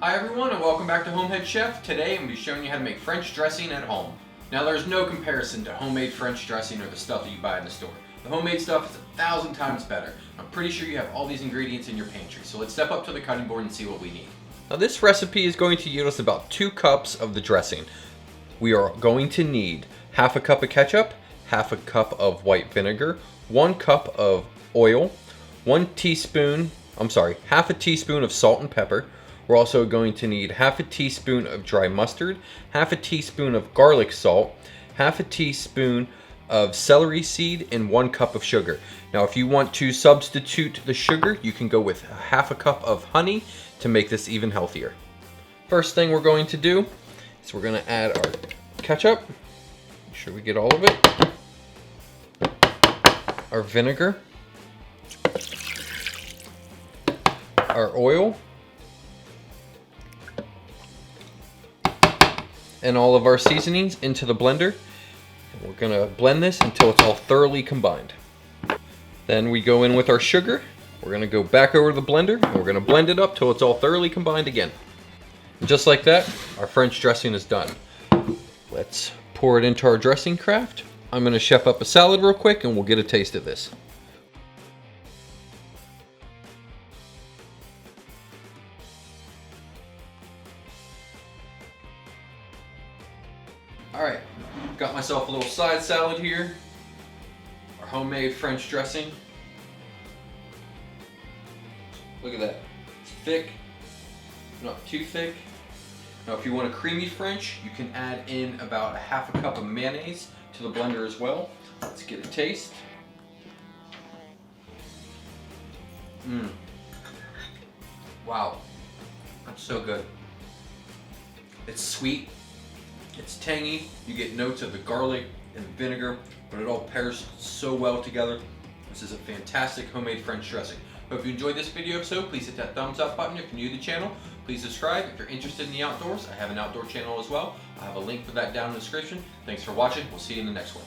Hi everyone and welcome back to HomeHeadChef. Today I'm going to be showing you how to make French dressing at home. Now there's no comparison to homemade French dressing or the stuff that you buy in the store. The homemade stuff is 1,000 times better. I'm pretty sure you have all these ingredients in your pantry, so let's step up to the cutting board and see what we need. Now this recipe is going to yield us about 2 cups of the dressing. We are going to need half a cup of ketchup, half a cup of white vinegar, 1 cup of oil, half a teaspoon of salt and pepper. We're also going to need half a teaspoon of dry mustard, half a teaspoon of garlic salt, half a teaspoon of celery seed, and 1 cup of sugar. Now if you want to substitute the sugar, you can go with half a cup of honey to make this even healthier. First thing we're going to do is we're going to add our ketchup. Make sure we get all of it. Our vinegar. Our oil. And all of our seasonings into the blender. We're gonna blend this until it's all thoroughly combined. Then we go in with our sugar. We're gonna go back over to the blender and we're gonna blend it up till it's all thoroughly combined again. And just like that, our French dressing is done. Let's pour it into our dressing craft. I'm gonna chef up a salad real quick and we'll get a taste of this. Alright, got myself a little side salad here. Our homemade French dressing. Look at that. It's thick, not too thick. Now if you want a creamy French, you can add in about half a cup of mayonnaise to the blender as well. Let's get a taste. Wow, that's so good. It's sweet. It's tangy, you get notes of the garlic and vinegar, but it all pairs so well together. This is a fantastic homemade French dressing. Hope you enjoyed this video episode. Please hit that thumbs up button if you're new to the channel. Please subscribe if you're interested in the outdoors. I have an outdoor channel as well. I have a link for that down in the description. Thanks for watching. We'll see you in the next one.